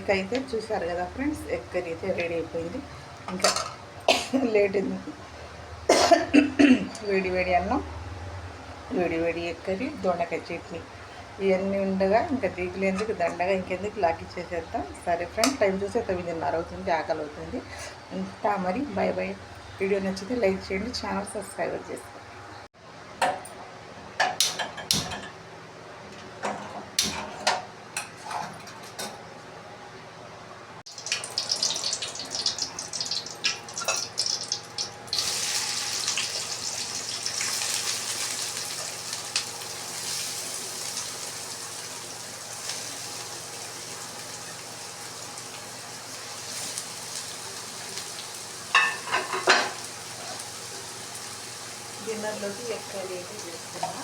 ఇక అయితే చూసారు కదా ఫ్రెండ్స్, ఎగ్ కర్రీ అయితే రెడీ అయిపోయింది. ఇంకా లేట్ ఎందుకు, వేడి వేడి అన్నం, వేడి వేడి ఎగ్ కర్రీ, దొండకాయ చట్నీ ఇవన్నీ ఉండగా ఇంకా దిగులేందుకు దండగా ఇంకెందుకు లాగిచ్చేసేద్దాం. సరే ఫ్రెండ్స్, టైం చూసి 9:30 అవుతుంది, ఆకలి అవుతుంది. ఇంకా మరి బాయ్ బాయ్. వీడియో నచ్చితే లైక్ చేయండి, ఛానల్ సబ్స్క్రైబ్ చేసుకోండి. డిన్నర్లోకి ఎగ్ కర్రీ అయితే చేస్తున్నా.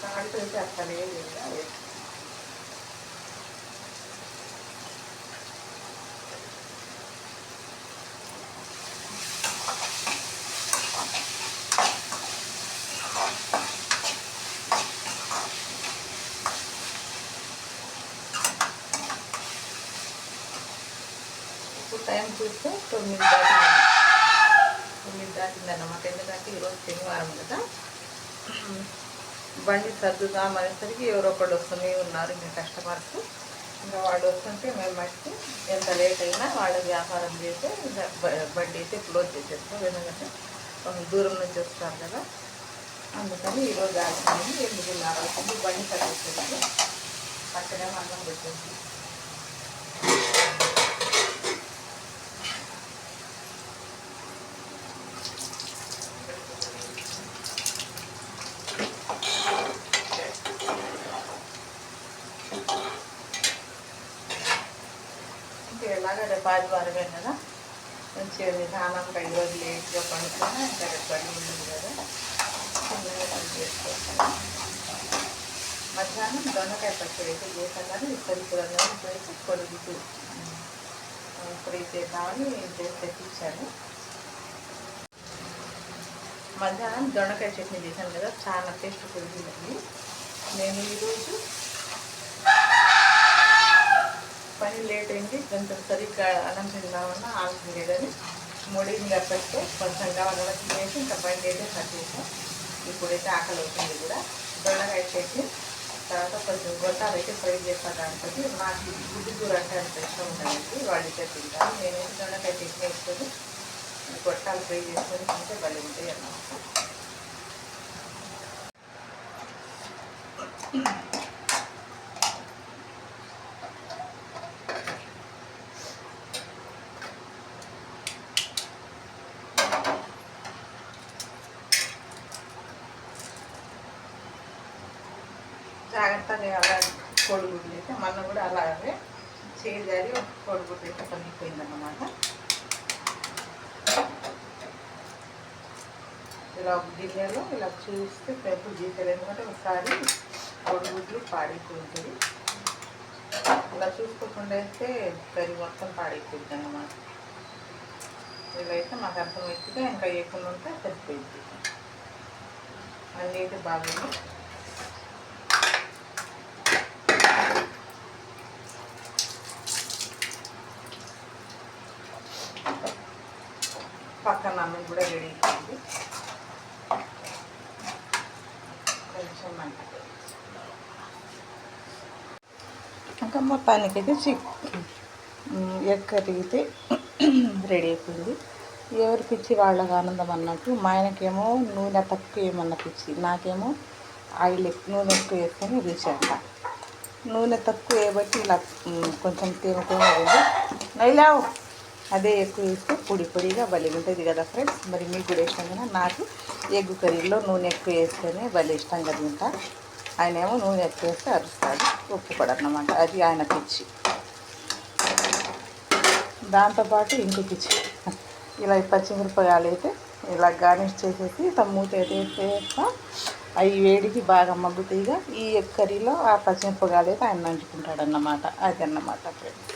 సాల్ట్ అయితే అక్కడే లేదు. ఇప్పుడు టైం చూస్తే 9 దాటిందన్నమాట. ఎందుకంటే ఈరోజు శనివారం కదా, బండి సర్దుగా అనేసరికి ఎవరో ఒకళ్ళు వస్తూనే ఉన్నారు. ఇంకా కస్టమర్స్, ఇంకా వాళ్ళు వస్తుంటే మేము మట్టి ఎంత లేట్ అయినా వాళ్ళ వ్యాపారం చేస్తే బండి అయితే క్లోజ్ చేసేస్తాం. ఎందుకంటే దూరం నుంచి వస్తారు కదా, అందుకని ఈరోజు ఆడుతుంది. 8:30 అవుతుంది, బండి సర్దేసేది పక్కనే అన్నం పెట్టేసి. ఎలాగా రేపు ఆదివారమే కదా, మంచిగా నిదానంగా ఈరోజు లేట్గా పండుకున్నా. ఇంకా రేపు బండి ఉంటుంది కదా, చిన్నగా పని చేసుకోవాలి. మధ్యాహ్నం దొండకాయ పచ్చడి అయితే చేశాను, కానీ ఇప్పుడంగా చేసి కొడుకుతూ ఇప్పుడు చేద్దామని చేసి తెప్పించాను. మధ్యాహ్నం దొండకాయ చట్నీ చేశాను కదా, చాలా టేస్ట్ కుదిరిందండి. నేను ఈరోజు పని లేట్ అయింది, కొంచెం సరిగ్గా అన్నం తిందామన్నా ఆలోచన లేదని ముడిగా పెడితే కొంచెం గవగల తినేసి ఇంకా బండి అయితే కట్టేసాం. ఇప్పుడైతే ఆకలి అవుతుంది కూడా. దొండకాయ చట్నీ తర్వాత కొంచెం గొట్టాలు అయితే ఫ్రై చేస్తాను. దాంతో నాకు గుడ్డు కూర అంటే అంత ఇష్టం ఉంటుందండి, వాళ్ళైతే తింటాను. నేనైతే దొండకాయ చట్నీ వేసుకొని గొట్టాలు ఫ్రై చేసుకొని తింటే భలే ఉంటాయి అన్నమాట. జాగ్రత్తగా అలా కోడిగుడ్లు అయితే మొన్న కూడా అలాగే చేయాలి. ఒక కోడిగుడ్డు అయితే పగిలిపోయిందన్నమాట. ఇలా గిన్నెలో ఇలా చూస్తే పెద్ద గీతలు, ఎందుకంటే ఒకసారి కోడిగుడ్లు పాడైపోతుంది. ఇలా చూసుకోకుండా అయితే కర్రీ మొత్తం పాడైపోతుంది అన్నమాట. ఇలా అయితే మాకు అర్థమవుతుంది. ఇంకా వేయకుండా ఉంటే సరిపోయింది. అన్నీ అయితే బాగుంది. పక్కన అన్నం కూడా రెడీ అయిపోయింది. కొంచెం ఇంకా మొత్తానికి అయితే ఎగ్ కర్రీ అయితే రెడీ అయిపోయింది. ఎవరి పిచ్చి వాళ్ళకి ఆనందం అన్నట్టు. మా ఆయనకేమో నూనె తక్కువ ఏమన్నా పిచ్చి, నాకేమో ఆయిల్ నూనె ఎక్కువ వేసుకొని రుచి అంట. నూనె తక్కువ వేయబట్టి ఇలా కొంచెం తేమ ఉంది. నైలావు అదే ఎక్కువ వేస్తే పొడి పొడిగా భలే ఉంటుంది కదా ఫ్రెండ్స్. మరి మీకు కూడా ఇష్టం కదా. నాకు ఎగ్ కర్రీలో నూనె ఎక్కువ వేస్తేనే భలే ఇష్టంగా తింటా. ఆయన ఏమో నూనె ఎక్కువ వేస్తే అరుస్తాడు, ఒప్పుకోడన్నమాట. అది ఆయన పిచ్చి. దాంతోపాటు ఇంకో పిచ్చి, ఇలా పచ్చిమిరపకాయలు అయితే ఇలా గార్నిష్ చేసేసి మూత వేసేస్తా. అవి వేడికి బాగా మగ్గుతాయిగా. ఈ ఎగ్ కర్రీలో ఆ పచ్చిమిరపకాయలు అయితే ఆయన నంచుకుంటాడన్నమాట. అది అన్నమాట ఫ్రెండ్స్.